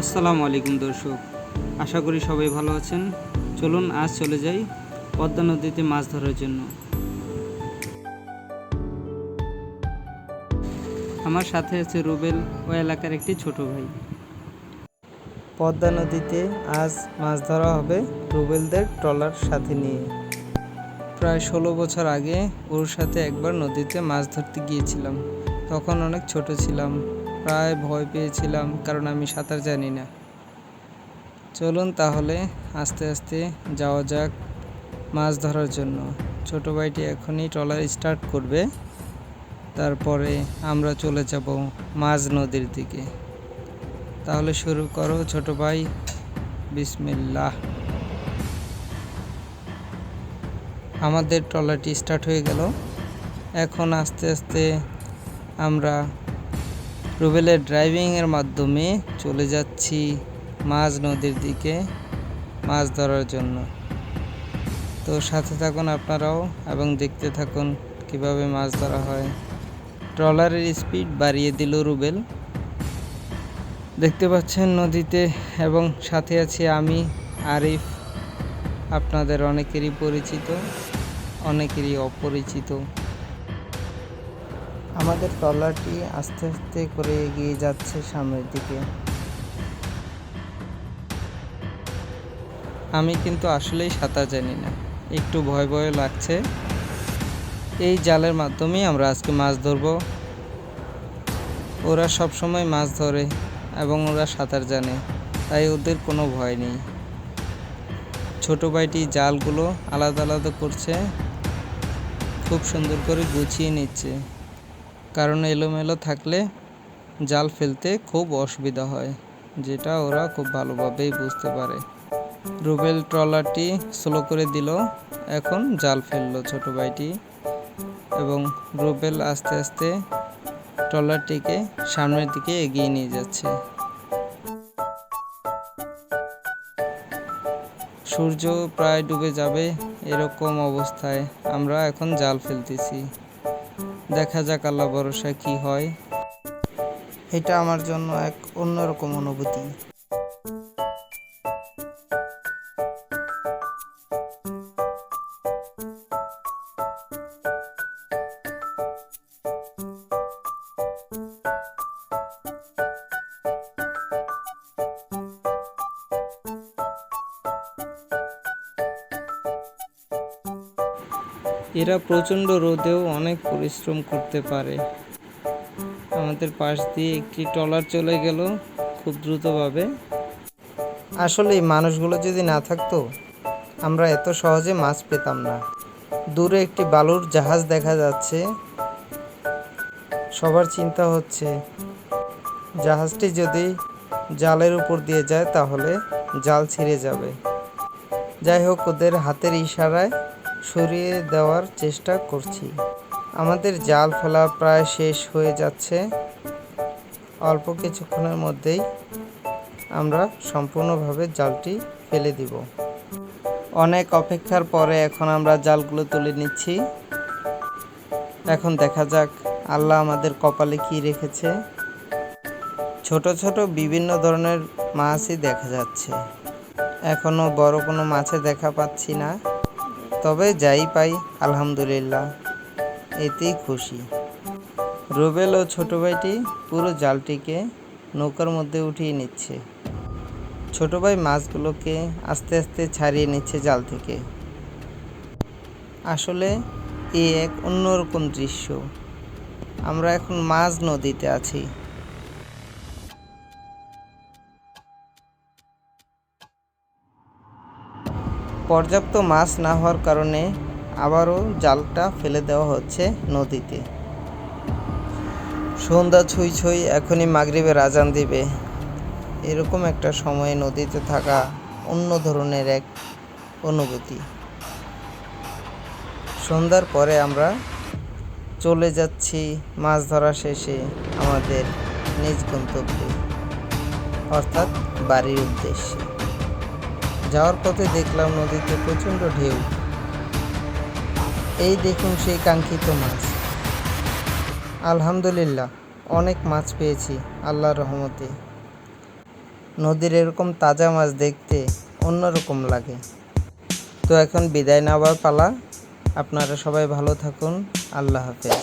আসসালামু আলাইকুম দর্শক, আশা করি সবাই ভালো আছেন। চলুন আজ চলে যাই পদ্মা নদীতে মাছ ধরার জন্য। আমার সাথে আছে রুবেল ও এলাকার একটি ছোট ভাই। পদ্মা নদীতে আজ মাছ ধরা হবে রুবেলদের ট্রলার সাথে নিয়ে। প্রায় 16 বছর আগে ওর সাথে একবার নদীতে মাছ ধরতে গিয়েছিলাম। তখন অনেক ছোট ছিলাম, প্রায় ভয় পেয়েছিলাম কারণ আমি সাঁতার জানি না। চলুন তাহলে আস্তে আস্তে যাওয়া যাক মাছ ধরার জন্য। ছোট ভাইটি এখনই ট্রলার স্টার্ট করবে, তারপরে আমরা চলে যাব মাঝ নদীর দিকে। তাহলে শুরু করো ছোট ভাই, বিসমিল্লাহ। আমাদের ট্রলারটি স্টার্ট হয়ে গেল। এখন আস্তে আস্তে আমরা রুবেলের ড্রাইভিংয়ের মাধ্যমে চলে যাচ্ছি মাঝ নদীর দিকে মাছ ধরার জন্য। তো সাথে থাকুন আপনারাও এবং দেখতে থাকুন কিভাবে মাছ ধরা হয়। ট্রলারের স্পিড বাড়িয়ে দিল রুবেল, দেখতে পাচ্ছেন নদীতে, এবং সাথে আছি আমি আরিফ, আপনাদের অনেকেরই পরিচিত অনেকেরই অপরিচিত। আমাদের ট্রলারটি আস্তে আস্তে করে এগিয়ে যাচ্ছে সামনের দিকে। আমি কিন্তু আসলেই সাঁতার জানি না, একটু ভয় ভয় লাগছে। এই জালের মাধ্যমেই আমরা আজকে মাছ ধরব। ওরা সব সময় মাছ ধরে এবং ওরা সাঁতার জানে, তাই ওদের কোনো ভয় নেই। ছোট ভাইটি জালগুলো আলাদা আলাদা করছে, খুব সুন্দর করে গুছিয়ে নিচ্ছে, কারণ এলোমেলো থাকলে জাল ফেলতে খুব অসুবিধা হয়, যেটা ওরা খুব ভালোভাবেই বুঝতে পারে। রুবেল ট্রলারটি স্লো করে দিল, এখন জাল ফেললো ছোট ভাইটি, এবং রুবেল আস্তে আস্তে ট্রলারটিকে সামনের দিকে এগিয়ে নিয়ে যাচ্ছে। সূর্য প্রায় ডুবে যাবে, এরকম অবস্থায় আমরা এখন জাল ফেলতেছি। দেখা যাক আল্লাহ ভরসা কি হয়। এটা আমার জন্য এক অন্যরকম অনুভূতি। এরা প্রচণ্ড রোদেও অনেক পরিশ্রম করতে পারে। আমাদের পাশ দিয়ে একটি ট্রলার চলে গেল খুব দ্রুতভাবে। আসলে এই মানুষগুলো যদি না থাকতো আমরা এত সহজে মাছ পেতাম না। দূরে একটি বালুর জাহাজ দেখা যাচ্ছে। সবার চিন্তা হচ্ছে জাহাজটি যদি জালের উপর দিয়ে যায় তাহলে জাল ছিঁড়ে যাবে। যাই হোক, ওদের হাতের ইশারায় সরিয়ে দেওয়ার চেষ্টা করছি। আমাদের জাল ফেলা প্রায় শেষ হয়ে যাচ্ছে। অল্প কিছুক্ষণের মধ্যেই আমরা সম্পূর্ণভাবে জালটি ফেলে দিব। অনেক অপেক্ষার পরে এখন আমরা জালগুলো তুলে নিচ্ছি। এখন দেখা যাক আল্লাহ আমাদের কপালে কি রেখেছে। ছোট ছোট বিভিন্ন ধরনের মাছই দেখা যাচ্ছে, এখনো বড় কোনো মাছে দেখা পাচ্ছি না। তবে যাই পাই আলহামদুলিল্লাহ, এতেই খুশি। রুবেল ও ছোট ভাইটি পুরো জালটিকে নৌকার মধ্যে উঠিয়ে নিচ্ছে। ছোট ভাই মাছগুলোকে আস্তে আস্তে ছাড়িয়ে নিচ্ছে জাল থেকে। আসলে এক অন্যরকম দৃশ্য। আমরা এখন মাঝ নদীতে আছি। পর্যাপ্ত মাছ না হওয়ার কারণে আবারও জালটা ফেলে দেওয়া হচ্ছে নদীতে। সন্ধ্যা ছুঁই ছুঁই, এখনই মাগরিবের আজান দিবে। এরকম একটা সময়ে নদীতে থাকা অন্য ধরনের এক অনুভূতি। সন্ধ্যার পরে আমরা চলে যাচ্ছি মাছ ধরা শেষে আমাদের নিজ গন্তব্যে, অর্থাৎ বাড়ির উদ্দেশ্যে। যাওয়ার পথে দেখলাম নদীতে প্রচণ্ড ঢেউ। এই দেখুন সেই কাঙ্ক্ষিত মাছ। আলহামদুলিল্লাহ, অনেক মাছ পেয়েছি আল্লাহর রহমতে। নদীর এরকম তাজা মাছ দেখতে অন্যরকম লাগে। তো এখন বিদায় নেওয়ার পালা। আপনারা সবাই ভালো থাকুন। আল্লাহ হাফেজ।